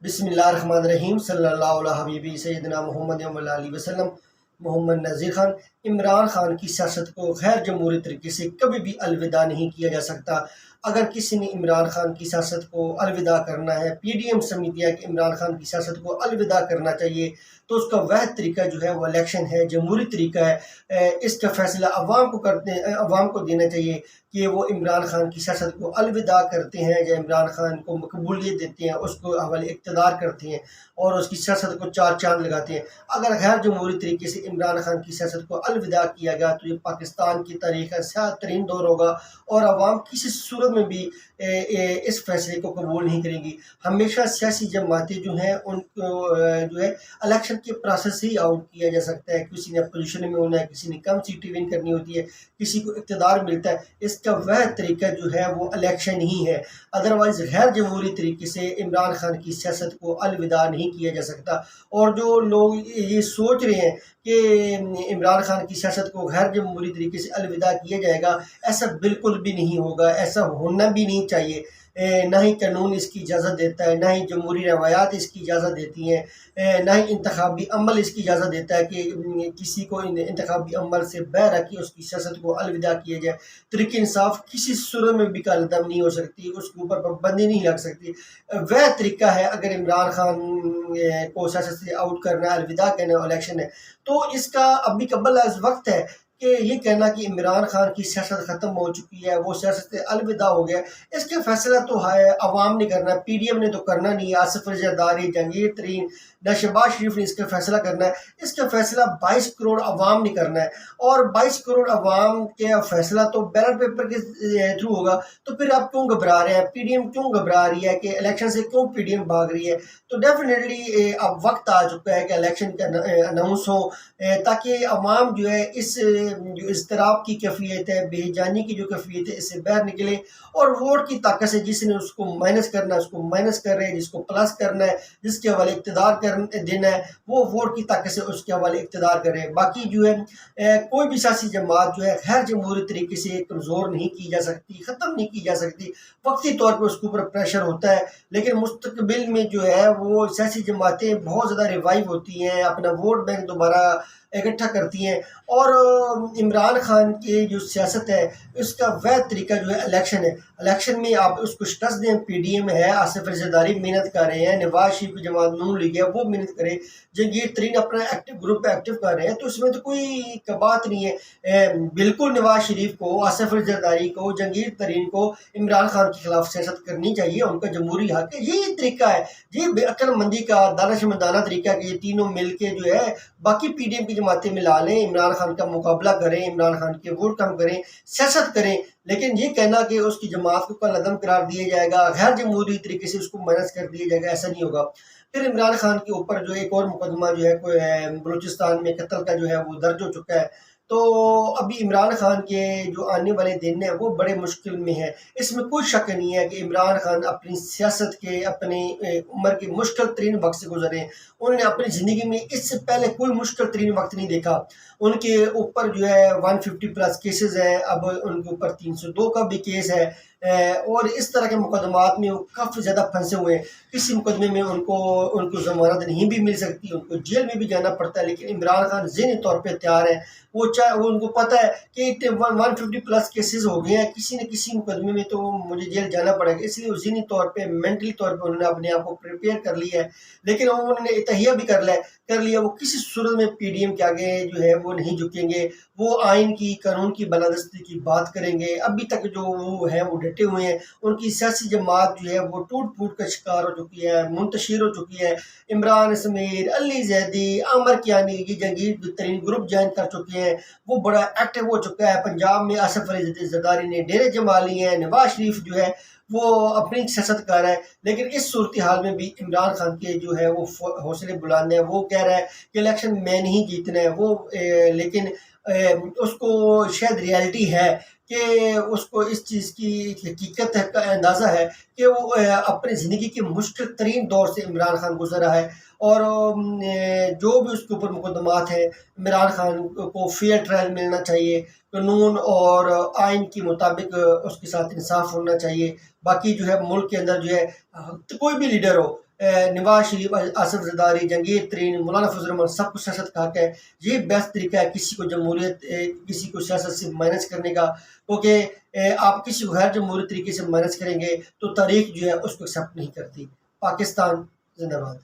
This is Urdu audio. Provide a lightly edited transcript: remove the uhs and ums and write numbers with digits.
بسم اللہ الرحمن الرحیم صلی اللہ علیہ حبیبی سیدنا محمد علیہ وسلم۔ محمد نذیر خان، عمران خان کی سیاست کو غیر جمہوری طریقے سے کبھی بھی الوداع نہیں کیا جا سکتا۔ اگر کسی نے عمران خان کی سیاست کو الوداع کرنا ہے، پی ڈی ایم سمجھتی ہے کہ عمران خان کی سیاست کو الوداع کرنا چاہیے، تو اس کا واحد طریقہ جو ہے وہ الیکشن ہے، جمہوری طریقہ ہے۔ اس کا فیصلہ عوام کو دینا چاہیے کہ وہ عمران خان کی سیاست کو الوداع کرتے ہیں یا عمران خان کو مقبولیت دیتے ہیں، اس کو حوالے اقتدار کرتے ہیں اور اس کی سیاست کو چار چاند لگاتے ہیں۔ اگر غیر جمہوری طریقے سے عمران خان کی سیاست کو الوداع کیا گیا تو یہ پاکستان کی تاریخ کا سیاہ ترین دور ہوگا اور عوام کسی صورت میں بھی اس فیصلے کو قبول نہیں کریں گی۔ ہمیشہ سیاسی جماعتیں جو ہیں ان کو جو ہے الیکشن کے پروسیس سے ہی آؤٹ کیا جا سکتا ہے۔ کسی نے اپوزیشن میں ہونا ہے، کسی نے کم سیٹیں ون کرنی ہوتی ہے، کسی کو اقتدار ملتا ہے، اس کا واحد طریقہ جو ہے وہ الیکشن ہی ہے۔ ادروائز غیر جمہوری طریقے سے عمران خان کی سیاست کو الوداع نہیں کیا جا سکتا۔ اور جو لوگ یہ سوچ رہے ہیں کہ عمران خان کی سیاست کو غیر جمہوری طریقے سے الوداع کیا جائے گا، ایسا بالکل بھی نہیں ہوگا، ایسا ہونا بھی نہیں چاہیے۔ نہ ہی قانون اس کی اجازت دیتا ہے، نہ ہی جمہوری روایات اس کی اجازت دیتی ہیں، نہ ہی انتخابی عمل اس کی اجازت دیتا ہے کہ کسی کو انتخابی عمل سے بے رکھی اس کی سیاست کو الوداع کیا جائے۔ تحریک انصاف کسی صورت میں بھی قدم نہیں ہو سکتی، اس کے اوپر پابندی نہیں لگ سکتی۔ وہ طریقہ ہے اگر عمران خان کو سیاست سے آؤٹ کرنا ہے، الوداع کرنا ہے، الیکشن ہے، تو اس کا ابھی قبل از وقت ہے کہ یہ کہنا کہ عمران خان کی سیاست ختم ہو چکی ہے، وہ سیاست سے الوداع ہو گیا، اس کا فیصلہ تو ہے عوام نے کرنا ہے، پی ڈی ایم نے تو کرنا نہیں ہے، آصف رضا زرداری، جہانگیر ترین، نہ شہباز شریف نے اس کا فیصلہ کرنا ہے۔ اس کا فیصلہ 22 کروڑ عوام نے کرنا ہے، اور 22 کروڑ عوام کے فیصلہ تو بیلٹ پیپر کے تھرو ہوگا۔ تو پھر آپ کیوں گھبرا رہے ہیں؟ پی ڈی ایم کیوں گھبرا رہی ہے کہ الیکشن سے کیوں پی ڈی ایم بھاگ رہی ہے؟ تو ڈیفینیٹلی اب وقت آ چکا ہے کہ الیکشن کا اناؤنس ہو، تاکہ عوام جو ہے اس جو اضطراب کی کیفیت ہے، بے جانی کی جو کیفیت ہے، اس سے باہر نکلے اور ووٹ کی طاقت سے جس نے اس کو مائنس کرنا ہے اس کو مائنس کر رہے ہیں، جس کو پلس کرنا ہے، جس کے حوالے اقتدار دینا ہے، وہ ووٹ کی طاقت سے اس کے حوالے اقتدار کر رہے ہیں۔ باقی جو ہے کوئی بھی سیاسی جماعت جو ہے غیر جمہوری طریقے سے کمزور نہیں کی جا سکتی، ختم نہیں کی جا سکتی۔ وقتی طور پر اس کے اوپر پریشر ہوتا ہے، لیکن مستقبل میں جو ہے وہ سیاسی جماعتیں بہت زیادہ ریوائیو ہوتی ہیں، اپنا ووٹ بینک دوبارہ اکٹھا کرتی ہیں، اور عمران خان کی جو سیاست ہے اس کا واحد طریقہ جو ہے الیکشن ہے۔ الیکشن میں آپ اس کو شکست دیں، پی ڈی ایم ہے، آصف رضا زرداری محنت کر رہے ہیں، نواز شریف کی جماعت نون لیگ ہے وہ محنت کرے، جہانگیر ترین اپنا گروپ پہ ایکٹیو کر رہے ہیں، تو اس میں تو کوئی بات نہیں ہے۔ بالکل نواز شریف کو، آصف رضا زرداری کو، جہانگیر ترین کو عمران خان کے خلاف سیاست کرنی چاہیے، ان کا جمہوری حق ہے، یہی طریقہ ہے، یہ بے عقل مندی کا دانشمندانہ طریقہ ہے کہ یہ تینوں مل کے جو ہے باقی پی ڈی ایم کی جماعتیں ملا لیں، عمران خان کا مقابلہ کریں، عمران خان کے ووٹ کم کریں، سیاست کریں۔ لیکن یہ کہنا کہ اس کی جماعت کو کل عدم قرار دیا جائے گا، غیر جمہوری طریقے سے اس کو مائنس کر دیا جائے گا، ایسا نہیں ہوگا۔ پھر عمران خان کے اوپر جو ایک اور مقدمہ جو ہے بلوچستان میں قتل کا جو ہے وہ درج ہو چکا ہے، تو ابھی عمران خان کے جو آنے والے دن ہیں وہ بڑے مشکل میں ہیں۔ اس میں کوئی شک نہیں ہے کہ عمران خان اپنی سیاست کے، اپنی عمر کے مشکل ترین وقت سے گزرے ہیں۔ انہوں نے اپنی زندگی میں اس سے پہلے کوئی مشکل ترین وقت نہیں دیکھا۔ ان کے اوپر جو ہے 150 پلس کیسز ہیں، اب ان کے اوپر 302 کا بھی کیس ہے، اور اس طرح کے مقدمات میں وہ کافی زیادہ پھنسے ہوئے ہیں۔ کسی مقدمے میں ان کو ضمانت نہیں بھی مل سکتی، ان کو جیل میں بھی جانا پڑتا ہے، لیکن عمران خان ذہنی طور پہ تیار ہیں۔ وہ ان کو پتہ ہے کہ 150 پلس کیسز ہو گئے ہیں، کسی نہ کسی مقدمے میں تو مجھے جیل جانا پڑے گا، اس لیے وہ ذہنی طور پہ، مینٹلی طور پہ انہوں نے اپنے آپ کو پریپیئر کر لیا ہے۔ لیکن انہوں نے تہیہ بھی کر لیا، وہ کسی صورت میں پی ڈی ایم کے آگے جو ہے وہ نہیں جھکیں گے، وہ آئین کی، قانون کی بالادستی کی بات کریں گے۔ ابھی تک جو وہ ہیں وہ ڈٹے ہوئے ہیں، ان کی سیاسی جماعت جو ہے وہ ٹوٹ پھوٹ کا شکار ہو چکی ہے، منتشر ہو چکی ہے۔ عمران سمیر، علی زیدی، عامر کیانی، یہ جہانگیر ترین گروپ جوائن کر چکے ہیں، وہ بڑا ایکٹیو ہو چکا ہے۔ پنجاب میں آصف رضا زرداری نے ڈیرے جما لیے ہیں، نواز شریف جو ہے وہ اپنی سیاست کر رہا ہے، لیکن اس صورتحال میں بھی عمران خان کے جو ہے وہ حوصلے بلند ہیں۔ وہ کہہ رہا ہے کہ الیکشن میں نہیں جیتنا ہے، وہ لیکن اس کو شاید ریالٹی ہے کہ اس کو اس چیز کی حقیقت کا اندازہ ہے کہ وہ اپنی زندگی کے مشکل ترین دور سے عمران خان گزر رہا ہے، اور جو بھی اس کے اوپر مقدمات ہیں، عمران خان کو فیئر ٹرائل ملنا چاہیے، قانون اور آئین کے مطابق اس کے ساتھ انصاف ہونا چاہیے۔ باقی جو ہے ملک کے اندر جو ہے کوئی بھی لیڈر ہو، نواز شریف، آصف زرداری، جنگیر ترین، مولانا فضل الرحمان سب کو سیاست کا حق ہے. یہ بیسٹ طریقہ ہے کسی کو جمہوریت کسی کو سیاست سے مائنس کرنے کا، کیونکہ آپ کسی کو غیر جمہوری طریقے سے مائنس کریں گے تو تاریخ جو ہے اس کو ایکسیپٹ نہیں کرتی. پاکستان زندہ باد.